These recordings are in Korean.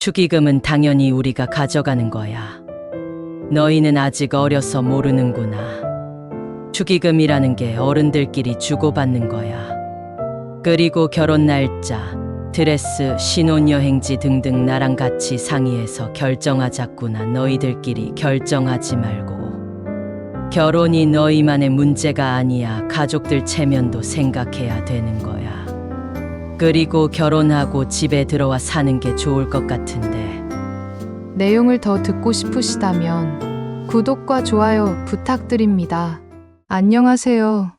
축의금은 당연히 우리가 가져가는 거야. 너희는 아직 어려서 모르는구나. 축의금이라는 게 어른들끼리 주고받는 거야. 그리고 결혼 날짜, 드레스, 신혼여행지 등등 나랑 같이 상의해서 결정하자꾸나. 너희들끼리 결정하지 말고. 결혼이 너희만의 문제가 아니야. 가족들 체면도 생각해야 되는 거야. 그리고 결혼하고 집에 들어와 사는 게 좋을 것 같은데. 내용을 더 듣고 싶으시다면 구독과 좋아요 부탁드립니다. 안녕하세요.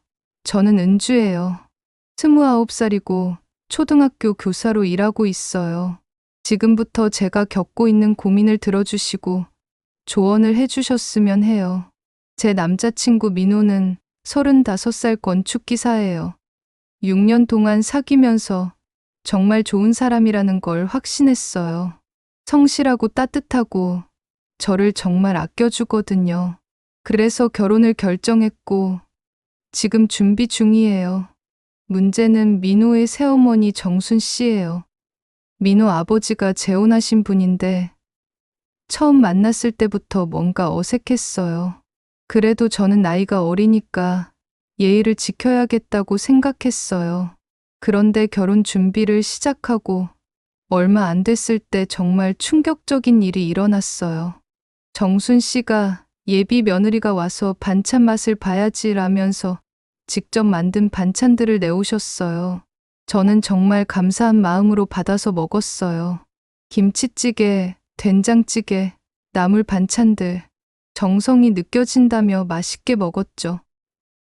저는 은주예요. 29살이고 초등학교 교사로 일하고 있어요. 지금부터 제가 겪고 있는 고민을 들어주시고 조언을 해주셨으면 해요. 제 남자친구 민호는 35살 건축기사예요. 6년 동안 사귀면서 정말 좋은 사람이라는 걸 확신했어요. 성실하고 따뜻하고 저를 정말 아껴주거든요. 그래서 결혼을 결정했고 지금 준비 중이에요. 문제는 민호의 새어머니 정순 씨예요. 민호 아버지가 재혼하신 분인데 처음 만났을 때부터 뭔가 어색했어요. 그래도 저는 나이가 어리니까 예의를 지켜야겠다고 생각했어요. 그런데 결혼 준비를 시작하고 얼마 안 됐을 때 정말 충격적인 일이 일어났어요. 정순 씨가 예비 며느리가 와서 반찬 맛을 봐야지라면서 직접 만든 반찬들을 내오셨어요. 저는 정말 감사한 마음으로 받아서 먹었어요. 김치찌개, 된장찌개, 나물 반찬들, 정성이 느껴진다며 맛있게 먹었죠.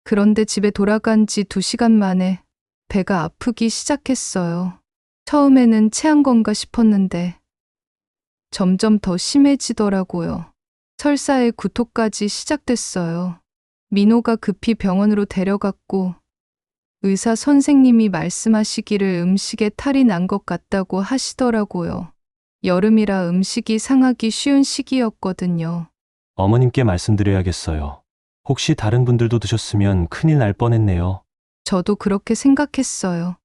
그런데 집에 돌아간 지 2시간 만에 배가 아프기 시작했어요. 처음에는 체한 건가 싶었는데 점점 더 심해지더라고요. 설사의 구토까지 시작됐어요. 민호가 급히 병원으로 데려갔고 의사 선생님이 말씀하시기를 음식에 탈이 난 것 같다고 하시더라고요. 여름이라 음식이 상하기 쉬운 시기였거든요. 어머님께 말씀드려야겠어요. 혹시 다른 분들도 드셨으면 큰일 날 뻔했네요. 저도 그렇게 생각했어요.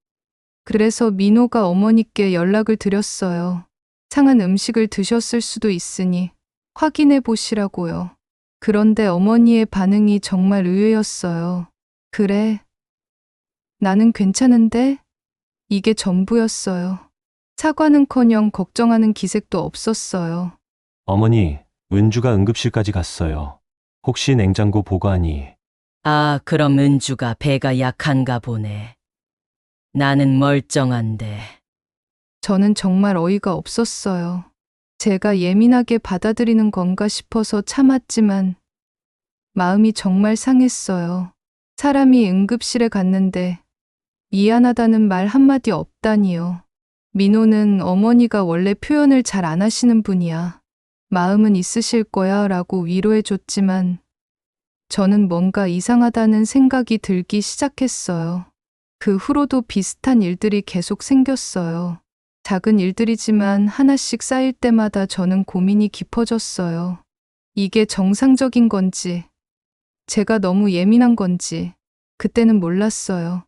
그래서 민호가 어머니께 연락을 드렸어요. 상한 음식을 드셨을 수도 있으니 확인해 보시라고요. 그런데 어머니의 반응이 정말 의외였어요. 그래. 나는 괜찮은데? 이게 전부였어요. 사과는커녕 걱정하는 기색도 없었어요. 어머니, 은주가 응급실까지 갔어요. 혹시 냉장고 보관이... 아, 그럼 은주가 배가 약한가 보네. 나는 멀쩡한데. 저는 정말 어이가 없었어요. 제가 예민하게 받아들이는 건가 싶어서 참았지만 마음이 정말 상했어요. 사람이 응급실에 갔는데 미안하다는 말 한마디 없다니요. 민호는 어머니가 원래 표현을 잘 안 하시는 분이야. 마음은 있으실 거야 라고 위로해 줬지만 저는 뭔가 이상하다는 생각이 들기 시작했어요. 그 후로도 비슷한 일들이 계속 생겼어요. 작은 일들이지만 하나씩 쌓일 때마다 저는 고민이 깊어졌어요. 이게 정상적인 건지, 제가 너무 예민한 건지, 그때는 몰랐어요.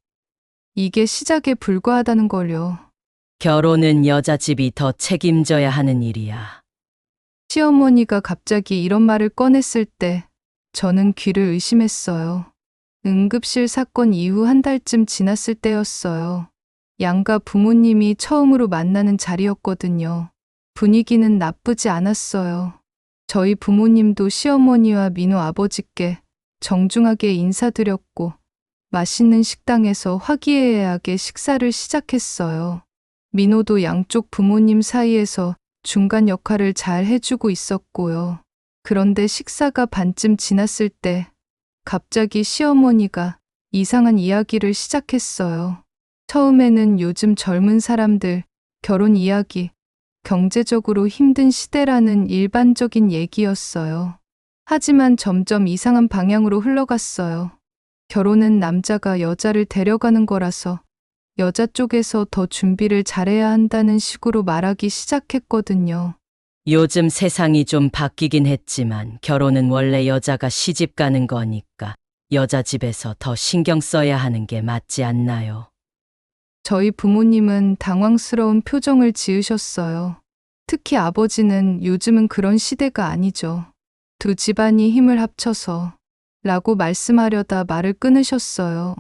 이게 시작에 불과하다는 걸요. 결혼은 여자 집이 더 책임져야 하는 일이야. 시어머니가 갑자기 이런 말을 꺼냈을 때 저는 귀를 의심했어요. 응급실 사건 이후 1달쯤 지났을 때였어요. 양가 부모님이 처음으로 만나는 자리였거든요. 분위기는 나쁘지 않았어요. 저희 부모님도 시어머니와 민호 아버지께 정중하게 인사드렸고 맛있는 식당에서 화기애애하게 식사를 시작했어요. 민호도 양쪽 부모님 사이에서 중간 역할을 잘 해주고 있었고요. 그런데 식사가 반쯤 지났을 때 갑자기 시어머니가 이상한 이야기를 시작했어요. 처음에는 요즘 젊은 사람들 결혼 이야기, 경제적으로 힘든 시대라는 일반적인 얘기였어요. 하지만 점점 이상한 방향으로 흘러갔어요. 결혼은 남자가 여자를 데려가는 거라서 여자 쪽에서 더 준비를 잘해야 한다는 식으로 말하기 시작했거든요. 요즘 세상이 좀 바뀌긴 했지만 결혼은 원래 여자가 시집 가는 거니까 여자 집에서 더 신경 써야 하는 게 맞지 않나요? 저희 부모님은 당황스러운 표정을 지으셨어요. 특히 아버지는 요즘은 그런 시대가 아니죠. 두 집안이 힘을 합쳐서 라고 말씀하려다 말을 끊으셨어요.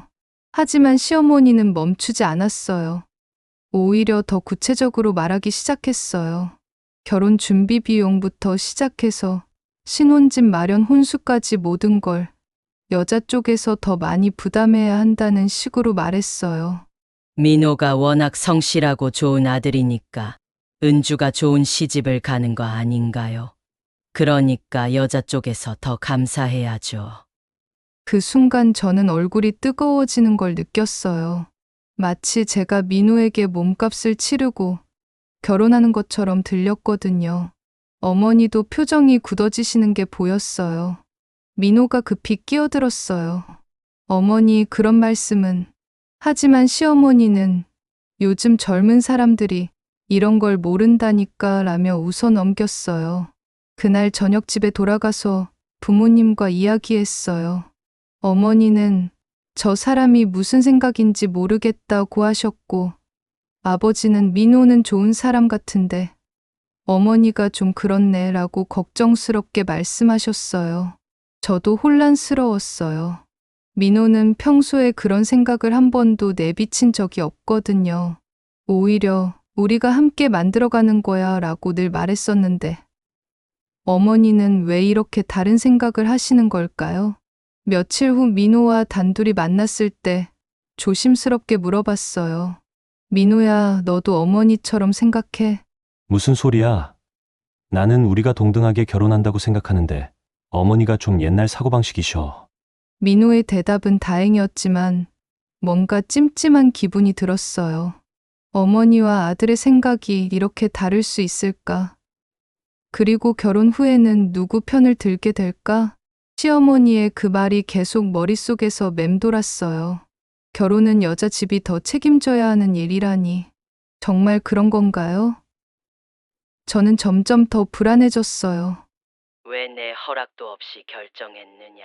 하지만 시어머니는 멈추지 않았어요. 오히려 더 구체적으로 말하기 시작했어요. 결혼 준비 비용부터 시작해서 신혼집 마련 혼수까지 모든 걸 여자 쪽에서 더 많이 부담해야 한다는 식으로 말했어요. 민호가 워낙 성실하고 좋은 아들이니까 은주가 좋은 시집을 가는 거 아닌가요? 그러니까 여자 쪽에서 더 감사해야죠. 그 순간 저는 얼굴이 뜨거워지는 걸 느꼈어요. 마치 제가 민호에게 몸값을 치르고 결혼하는 것처럼 들렸거든요. 어머니도 표정이 굳어지시는 게 보였어요. 민호가 급히 끼어들었어요. 어머니 그런 말씀은. 하지만 시어머니는 요즘 젊은 사람들이 이런 걸 모른다니까 라며 웃어 넘겼어요. 그날 저녁 집에 돌아가서 부모님과 이야기했어요. 어머니는 저 사람이 무슨 생각인지 모르겠다고 하셨고, 아버지는 민호는 좋은 사람 같은데 어머니가 좀 그렇네 라고 걱정스럽게 말씀하셨어요. 저도 혼란스러웠어요. 민호는 평소에 그런 생각을 한 번도 내비친 적이 없거든요. 오히려 우리가 함께 만들어가는 거야 라고 늘 말했었는데 어머니는 왜 이렇게 다른 생각을 하시는 걸까요? 며칠 후 민호와 단둘이 만났을 때 조심스럽게 물어봤어요. 민호야, 너도 어머니처럼 생각해? 무슨 소리야? 나는 우리가 동등하게 결혼한다고 생각하는데 어머니가 좀 옛날 사고방식이셔. 민호의 대답은 다행이었지만 뭔가 찜찜한 기분이 들었어요. 어머니와 아들의 생각이 이렇게 다를 수 있을까? 그리고 결혼 후에는 누구 편을 들게 될까? 시어머니의 그 말이 계속 머릿속에서 맴돌았어요. 결혼은 여자 집이 더 책임져야 하는 일이라니. 정말 그런 건가요? 저는 점점 더 불안해졌어요. 왜 내 허락도 없이 결정했느냐?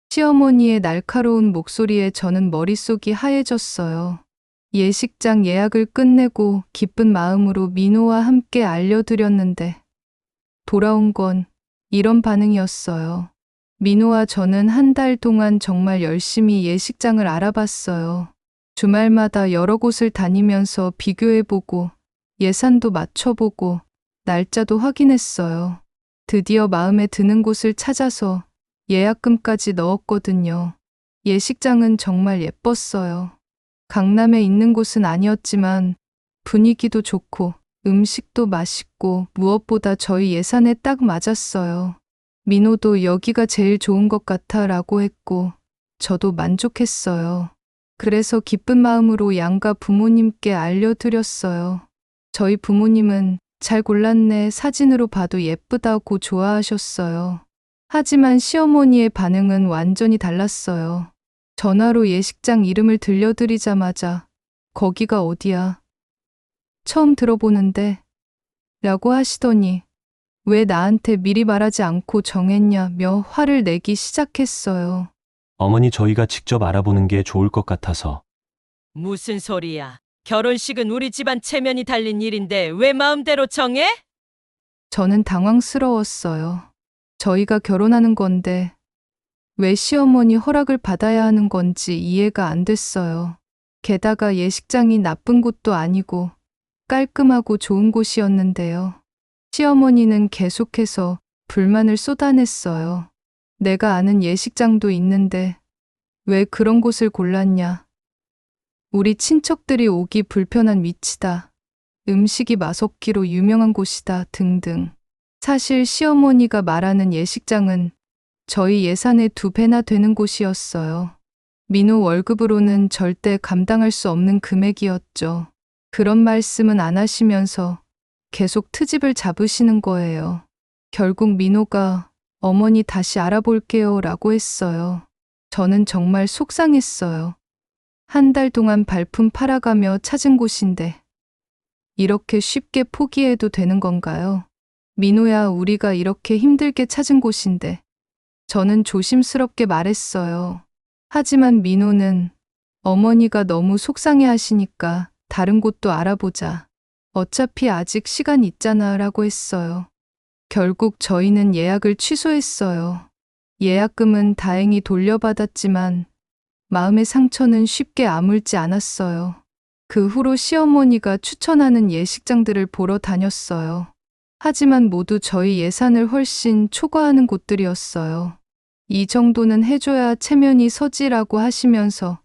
시어머니의 날카로운 목소리에 저는 머릿속이 하얘졌어요. 예식장 예약을 끝내고 기쁜 마음으로 민호와 함께 알려드렸는데 돌아온 건 이런 반응이었어요. 민호와 저는 한 달 동안 정말 열심히 예식장을 알아봤어요. 주말마다 여러 곳을 다니면서 비교해보고 예산도 맞춰보고 날짜도 확인했어요. 드디어 마음에 드는 곳을 찾아서 예약금까지 넣었거든요. 예식장은 정말 예뻤어요. 강남에 있는 곳은 아니었지만 분위기도 좋고 음식도 맛있고 무엇보다 저희 예산에 딱 맞았어요. 민호도 여기가 제일 좋은 것 같아 라고 했고 저도 만족했어요. 그래서 기쁜 마음으로 양가 부모님께 알려드렸어요. 저희 부모님은 잘 골랐네, 사진으로 봐도 예쁘다고 좋아하셨어요. 하지만 시어머니의 반응은 완전히 달랐어요. 전화로 예식장 이름을 들려드리자마자 거기가 어디야? 처음 들어보는데 라고 하시더니 왜 나한테 미리 말하지 않고 정했냐며 화를 내기 시작했어요. 어머니 저희가 직접 알아보는 게 좋을 것 같아서. 무슨 소리야? 결혼식은 우리 집안 체면이 달린 일인데 왜 마음대로 정해? 저는 당황스러웠어요. 저희가 결혼하는 건데 왜 시어머니 허락을 받아야 하는 건지 이해가 안 됐어요. 게다가 예식장이 나쁜 곳도 아니고 깔끔하고 좋은 곳이었는데요. 시어머니는 계속해서 불만을 쏟아냈어요. 내가 아는 예식장도 있는데 왜 그런 곳을 골랐냐? 우리 친척들이 오기 불편한 위치다. 음식이 맛없기로 유명한 곳이다 등등. 사실 시어머니가 말하는 예식장은 저희 예산의 2배나 되는 곳이었어요. 민호 월급으로는 절대 감당할 수 없는 금액이었죠. 그런 말씀은 안 하시면서 계속 트집을 잡으시는 거예요. 결국 민호가 어머니 다시 알아볼게요 라고 했어요. 저는 정말 속상했어요. 한 달 동안 발품 팔아가며 찾은 곳인데 이렇게 쉽게 포기해도 되는 건가요? 민호야, 우리가 이렇게 힘들게 찾은 곳인데. 저는 조심스럽게 말했어요. 하지만 민호는 어머니가 너무 속상해 하시니까 다른 곳도 알아보자. 어차피 아직 시간 있잖아 라고 했어요. 결국 저희는 예약을 취소했어요. 예약금은 다행히 돌려받았지만 마음의 상처는 쉽게 아물지 않았어요. 그 후로 시어머니가 추천하는 예식장들을 보러 다녔어요. 하지만 모두 저희 예산을 훨씬 초과하는 곳들이었어요. 이 정도는 해줘야 체면이 서지라고 하시면서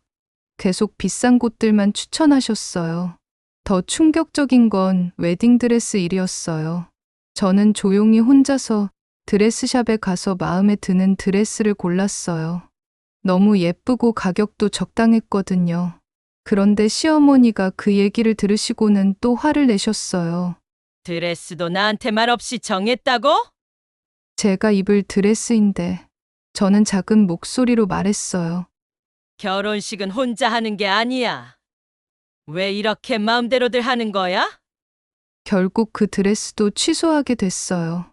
계속 비싼 곳들만 추천하셨어요. 더 충격적인 건 웨딩드레스 일이었어요. 저는 조용히 혼자서 드레스샵에 가서 마음에 드는 드레스를 골랐어요. 너무 예쁘고 가격도 적당했거든요. 그런데 시어머니가 그 얘기를 들으시고는 또 화를 내셨어요. 드레스도 나한테 말 없이 정했다고? 제가 입을 드레스인데 저는 작은 목소리로 말했어요. 결혼식은 혼자 하는 게 아니야. 왜 이렇게 마음대로들 하는 거야? 결국 그 드레스도 취소하게 됐어요.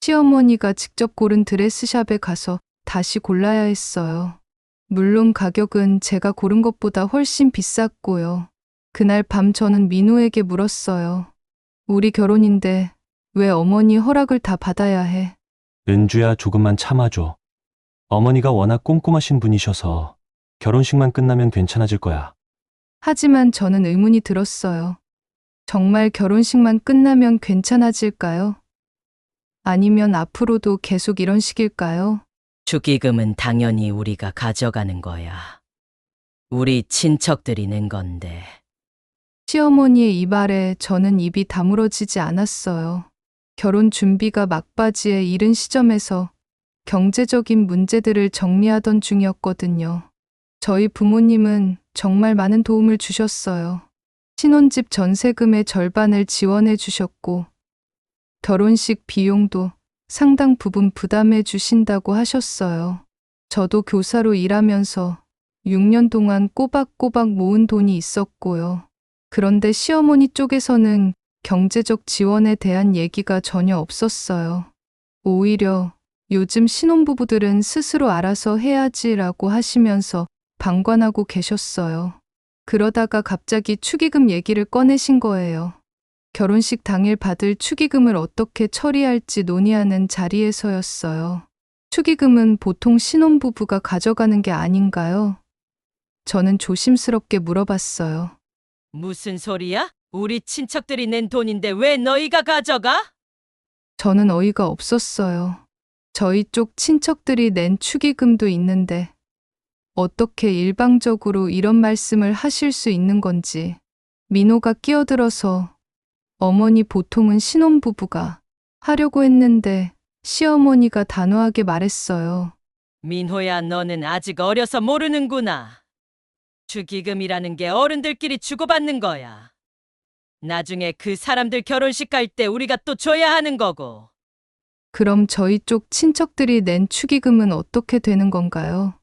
시어머니가 직접 고른 드레스샵에 가서 다시 골라야 했어요. 물론 가격은 제가 고른 것보다 훨씬 비쌌고요. 그날 밤 저는 민호에게 물었어요. 우리 결혼인데 왜 어머니 허락을 다 받아야 해? 은주야, 조금만 참아줘. 어머니가 워낙 꼼꼼하신 분이셔서 결혼식만 끝나면 괜찮아질 거야. 하지만 저는 의문이 들었어요. 정말 결혼식만 끝나면 괜찮아질까요? 아니면 앞으로도 계속 이런 식일까요? 축의금은 당연히 우리가 가져가는 거야. 우리 친척들이 낸 건데. 시어머니의 이 말에 저는 입이 다물어지지 않았어요. 결혼 준비가 막바지에 이른 시점에서 경제적인 문제들을 정리하던 중이었거든요. 저희 부모님은 정말 많은 도움을 주셨어요. 신혼집 전세금의 절반을 지원해 주셨고, 결혼식 비용도 상당 부분 부담해 주신다고 하셨어요. 저도 교사로 일하면서 6년 동안 꼬박꼬박 모은 돈이 있었고요. 그런데 시어머니 쪽에서는 경제적 지원에 대한 얘기가 전혀 없었어요. 오히려 요즘 신혼부부들은 스스로 알아서 해야지라고 하시면서 방관하고 계셨어요. 그러다가 갑자기 축의금 얘기를 꺼내신 거예요. 결혼식 당일 받을 축의금을 어떻게 처리할지 논의하는 자리에서였어요. 축의금은 보통 신혼부부가 가져가는 게 아닌가요? 저는 조심스럽게 물어봤어요. 무슨 소리야? 우리 친척들이 낸 돈인데 왜 너희가 가져가? 저는 어이가 없었어요. 저희 쪽 친척들이 낸 축의금도 있는데 어떻게 일방적으로 이런 말씀을 하실 수 있는 건지. 민호가 끼어들어서 어머니 보통은 신혼부부가 하려고 했는데 시어머니가 단호하게 말했어요. 민호야, 너는 아직 어려서 모르는구나. 축의금이라는 게 어른들끼리 주고받는 거야. 나중에 그 사람들 결혼식 갈 때 우리가 또 줘야 하는 거고. 그럼 저희 쪽 친척들이 낸 축의금은 어떻게 되는 건가요?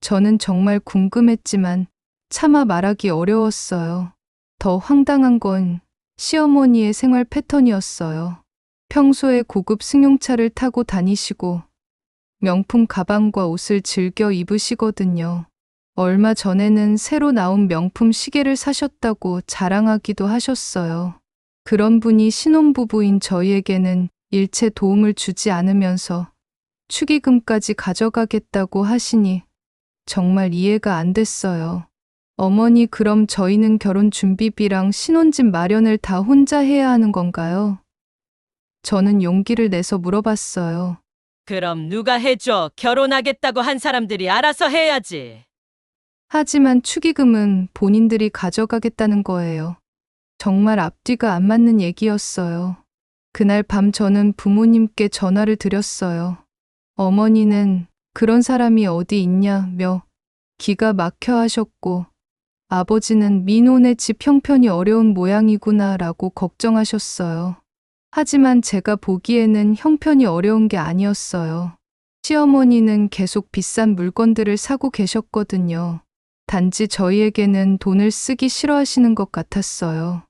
저는 정말 궁금했지만 차마 말하기 어려웠어요. 더 황당한 건 시어머니의 생활 패턴이었어요. 평소에 고급 승용차를 타고 다니시고 명품 가방과 옷을 즐겨 입으시거든요. 얼마 전에는 새로 나온 명품 시계를 사셨다고 자랑하기도 하셨어요. 그런 분이 신혼부부인 저희에게는 일체 도움을 주지 않으면서 축의금까지 가져가겠다고 하시니 정말 이해가 안 됐어요. 어머니, 그럼 저희는 결혼 준비비랑 신혼집 마련을 다 혼자 해야 하는 건가요? 저는 용기를 내서 물어봤어요. 그럼 누가 해줘? 결혼하겠다고 한 사람들이 알아서 해야지. 하지만 축의금은 본인들이 가져가겠다는 거예요. 정말 앞뒤가 안 맞는 얘기였어요. 그날 밤 저는 부모님께 전화를 드렸어요. 어머니는 그런 사람이 어디 있냐며 기가 막혀 하셨고, 아버지는 민호네 집 형편이 어려운 모양이구나 라고 걱정하셨어요. 하지만 제가 보기에는 형편이 어려운 게 아니었어요. 시어머니는 계속 비싼 물건들을 사고 계셨거든요. 단지 저희에게는 돈을 쓰기 싫어하시는 것 같았어요.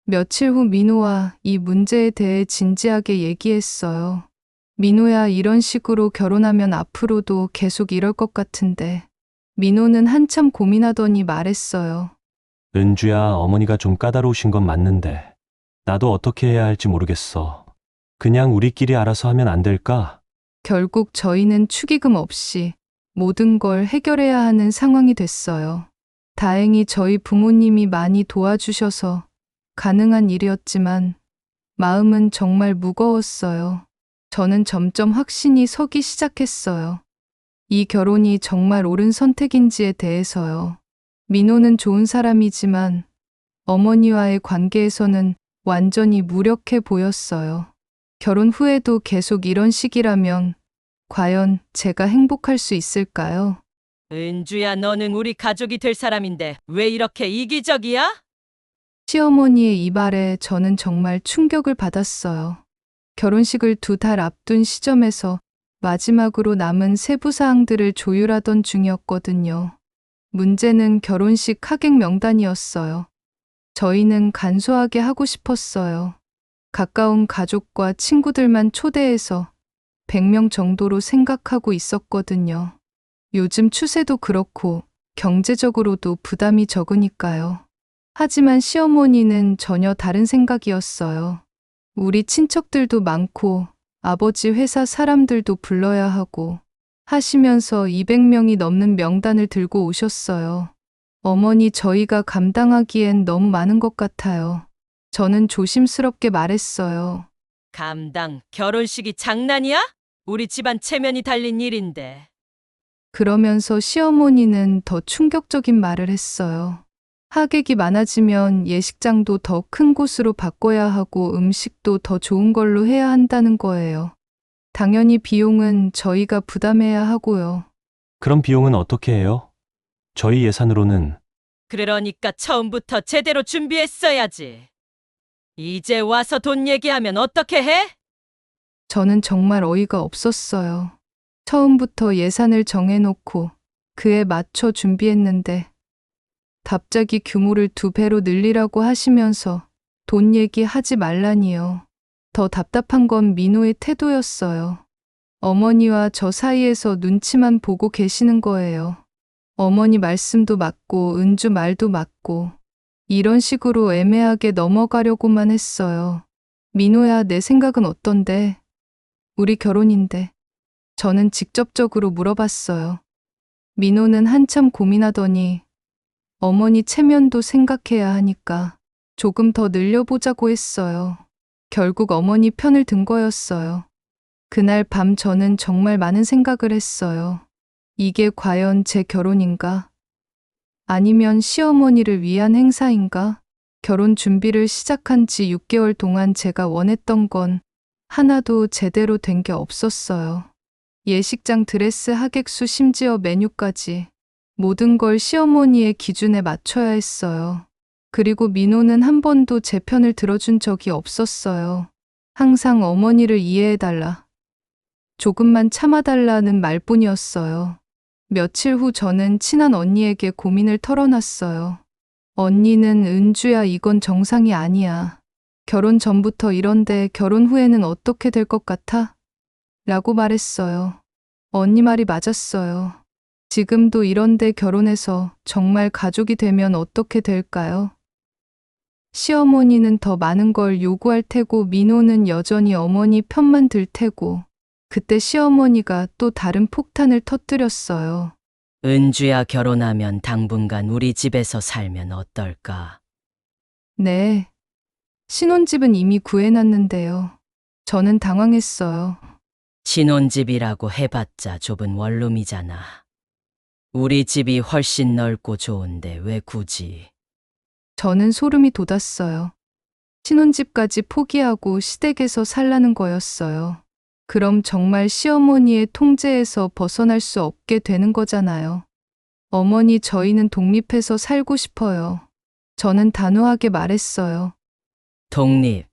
며칠 후 민호와 이 문제에 대해 진지하게 얘기했어요. 민호야, 이런 식으로 결혼하면 앞으로도 계속 이럴 것 같은데. 민호는 한참 고민하더니 말했어요. 은주야, 어머니가 좀 까다로우신 건 맞는데 나도 어떻게 해야 할지 모르겠어. 그냥 우리끼리 알아서 하면 안 될까? 결국 저희는 축의금 없이 모든 걸 해결해야 하는 상황이 됐어요. 다행히 저희 부모님이 많이 도와주셔서 가능한 일이었지만 마음은 정말 무거웠어요. 저는 점점 확신이 서기 시작했어요. 이 결혼이 정말 옳은 선택인지에 대해서요. 민호는 좋은 사람이지만 어머니와의 관계에서는 완전히 무력해 보였어요. 결혼 후에도 계속 이런 식이라면 과연 제가 행복할 수 있을까요? 은주야, 너는 우리 가족이 될 사람인데 왜 이렇게 이기적이야? 시어머니의 이 말에 저는 정말 충격을 받았어요. 결혼식을 2달 앞둔 시점에서 마지막으로 남은 세부 사항들을 조율하던 중이었거든요. 문제는 결혼식 하객 명단이었어요. 저희는 간소하게 하고 싶었어요. 가까운 가족과 친구들만 초대해서 100명 정도로 생각하고 있었거든요. 요즘 추세도 그렇고 경제적으로도 부담이 적으니까요. 하지만 시어머니는 전혀 다른 생각이었어요. 우리 친척들도 많고 아버지 회사 사람들도 불러야 하고 하시면서 200명이 넘는 명단을 들고 오셨어요. 어머니, 저희가 감당하기엔 너무 많은 것 같아요. 저는 조심스럽게 말했어요. 결혼식이 장난이야? 우리 집안 체면이 달린 일인데. 그러면서 시어머니는 더 충격적인 말을 했어요. 하객이 많아지면 예식장도 더 큰 곳으로 바꿔야 하고 음식도 더 좋은 걸로 해야 한다는 거예요. 당연히 비용은 저희가 부담해야 하고요. 그럼 비용은 어떻게 해요? 저희 예산으로는. 그러니까 처음부터 제대로 준비했어야지. 이제 와서 돈 얘기하면 어떻게 해? 저는 정말 어이가 없었어요. 처음부터 예산을 정해놓고 그에 맞춰 준비했는데 갑자기 규모를 2배로 늘리라고 하시면서 돈 얘기하지 말라니요. 더 답답한 건 민호의 태도였어요. 어머니와 저 사이에서 눈치만 보고 계시는 거예요. 어머니 말씀도 맞고 은주 말도 맞고 이런 식으로 애매하게 넘어가려고만 했어요. 민호야, 내 생각은 어떤데? 우리 결혼인데. 저는 직접적으로 물어봤어요. 민호는 한참 고민하더니 어머니 체면도 생각해야 하니까 조금 더 늘려보자고 했어요. 결국 어머니 편을 든 거였어요. 그날 밤 저는 정말 많은 생각을 했어요. 이게 과연 제 결혼인가? 아니면 시어머니를 위한 행사인가? 결혼 준비를 시작한 지 6개월 동안 제가 원했던 건 하나도 제대로 된 게 없었어요. 예식장, 드레스, 하객수, 심지어 메뉴까지 모든 걸 시어머니의 기준에 맞춰야 했어요. 그리고 민호는 한 번도 제 편을 들어준 적이 없었어요. 항상 어머니를 이해해달라, 조금만 참아달라는 말뿐이었어요. 며칠 후 저는 친한 언니에게 고민을 털어놨어요. 언니는 은주야, 이건 정상이 아니야. 결혼 전부터 이런데 결혼 후에는 어떻게 될 것 같아? 라고 말했어요. 언니 말이 맞았어요. 지금도 이런데 결혼해서 정말 가족이 되면 어떻게 될까요? 시어머니는 더 많은 걸 요구할 테고 민호는 여전히 어머니 편만 들 테고 그때 시어머니가 또 다른 폭탄을 터뜨렸어요. 은주야, 결혼하면 당분간 우리 집에서 살면 어떨까? 네. 신혼집은 이미 구해놨는데요. 저는 당황했어요. 신혼집이라고 해봤자 좁은 원룸이잖아. 우리 집이 훨씬 넓고 좋은데 왜 굳이? 저는 소름이 돋았어요. 신혼집까지 포기하고 시댁에서 살라는 거였어요. 그럼 정말 시어머니의 통제에서 벗어날 수 없게 되는 거잖아요. 어머니, 저희는 독립해서 살고 싶어요. 저는 단호하게 말했어요. 독립.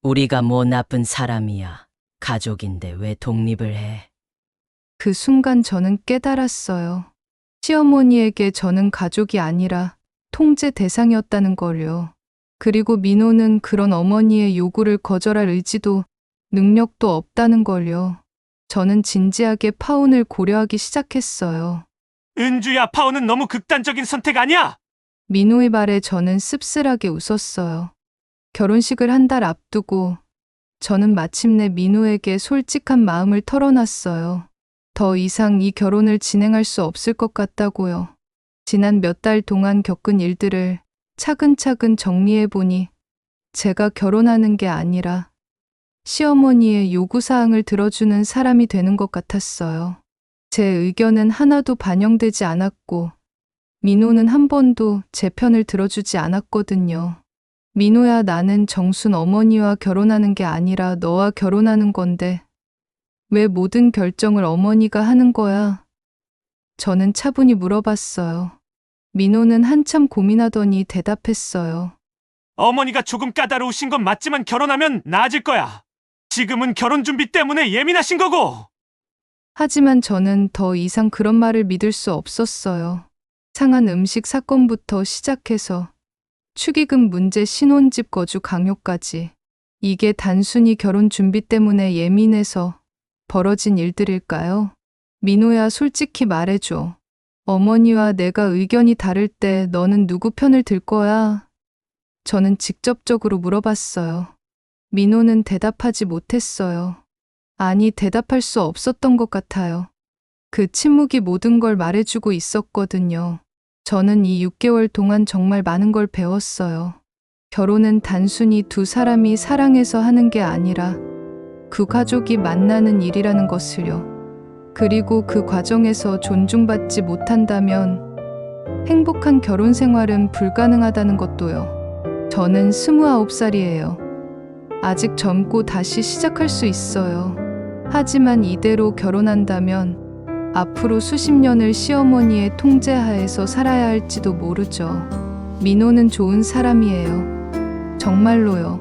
우리가 뭐 나쁜 사람이야. 가족인데 왜 독립을 해? 그 순간 저는 깨달았어요. 시어머니에게 저는 가족이 아니라 통제 대상이었다는 걸요. 그리고 민호는 그런 어머니의 요구를 거절할 의지도 능력도 없다는 걸요. 저는 진지하게 파혼을 고려하기 시작했어요. 은주야, 파혼은 너무 극단적인 선택 아니야? 민호의 말에 저는 씁쓸하게 웃었어요. 결혼식을 한 달 앞두고 저는 마침내 민호에게 솔직한 마음을 털어놨어요. 더 이상 이 결혼을 진행할 수 없을 것 같다고요. 지난 몇 달 동안 겪은 일들을 차근차근 정리해보니 제가 결혼하는 게 아니라 시어머니의 요구사항을 들어주는 사람이 되는 것 같았어요. 제 의견은 하나도 반영되지 않았고 민호는 한 번도 제 편을 들어주지 않았거든요. 민호야, 나는 정순 어머니와 결혼하는 게 아니라 너와 결혼하는 건데 왜 모든 결정을 어머니가 하는 거야? 저는 차분히 물어봤어요. 민호는 한참 고민하더니 대답했어요. 어머니가 조금 까다로우신 건 맞지만 결혼하면 나아질 거야. 지금은 결혼 준비 때문에 예민하신 거고. 하지만 저는 더 이상 그런 말을 믿을 수 없었어요. 상한 음식 사건부터 시작해서 축의금 문제, 신혼집 거주 강요까지 이게 단순히 결혼 준비 때문에 예민해서 벌어진 일들일까요? 민호야, 솔직히 말해줘. 어머니와 내가 의견이 다를 때 너는 누구 편을 들 거야? 저는 직접적으로 물어봤어요. 민호는 대답하지 못했어요. 아니, 대답할 수 없었던 것 같아요. 그 침묵이 모든 걸 말해주고 있었거든요. 저는 이 6개월 동안 정말 많은 걸 배웠어요. 결혼은 단순히 두 사람이 사랑해서 하는 게 아니라 그 가족이 만나는 일이라는 것을요. 그리고 그 과정에서 존중받지 못한다면 행복한 결혼 생활은 불가능하다는 것도요. 저는 29살이에요. 아직 젊고 다시 시작할 수 있어요. 하지만 이대로 결혼한다면 앞으로 수십 년을 시어머니의 통제하에서 살아야 할지도 모르죠. 민호는 좋은 사람이에요. 정말로요.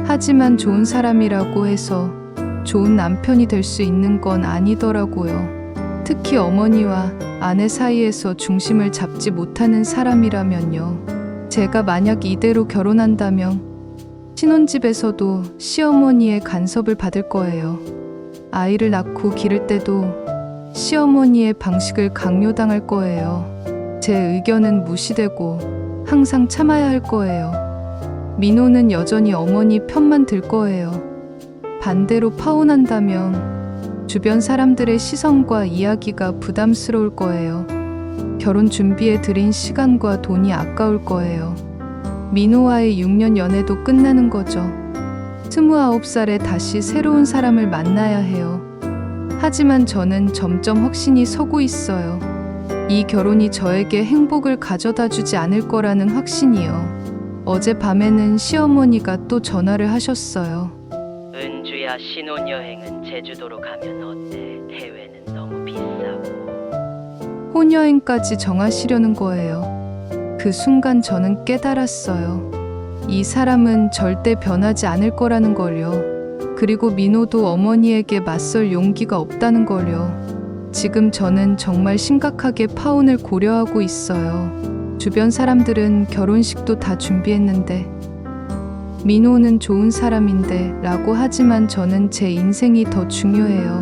하지만 좋은 사람이라고 해서 좋은 남편이 될 수 있는 건 아니더라고요. 특히 어머니와 아내 사이에서 중심을 잡지 못하는 사람이라면요. 제가 만약 이대로 결혼한다면 신혼집에서도 시어머니의 간섭을 받을 거예요. 아이를 낳고 기를 때도 시어머니의 방식을 강요당할 거예요. 제 의견은 무시되고 항상 참아야 할 거예요. 민호는 여전히 어머니 편만 들 거예요. 반대로 파혼한다면 주변 사람들의 시선과 이야기가 부담스러울 거예요. 결혼 준비에 들인 시간과 돈이 아까울 거예요. 민호와의 6년 연애도 끝나는 거죠. 29살에 다시 새로운 사람을 만나야 해요. 하지만 저는 점점 확신이 서고 있어요. 이 결혼이 저에게 행복을 가져다 주지 않을 거라는 확신이요. 어젯밤에는 시어머니가 또 전화를 하셨어요. 은주야, 신혼여행은 제주도로 가면 어때? 해외는 너무 비싸고. 혼여행까지 정하시려는 거예요. 그 순간 저는 깨달았어요. 이 사람은 절대 변하지 않을 거라는 걸요. 그리고 민호도 어머니에게 맞설 용기가 없다는 걸요. 지금 저는 정말 심각하게 파혼을 고려하고 있어요. 주변 사람들은 결혼식도 다 준비했는데 민호는 좋은 사람인데 라고 하지만 저는 제 인생이 더 중요해요.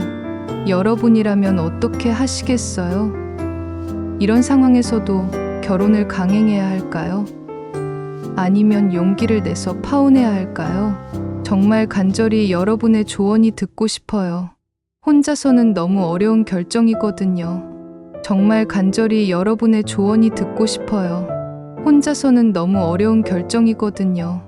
여러분이라면 어떻게 하시겠어요? 이런 상황에서도 결혼을 강행해야 할까요? 아니면 용기를 내서 파혼해야 할까요? 정말 간절히 여러분의 조언이 듣고 싶어요. 혼자서는 너무 어려운 결정이거든요. 정말 간절히 여러분의 조언이 듣고 싶어요. 혼자서는 너무 어려운 결정이거든요.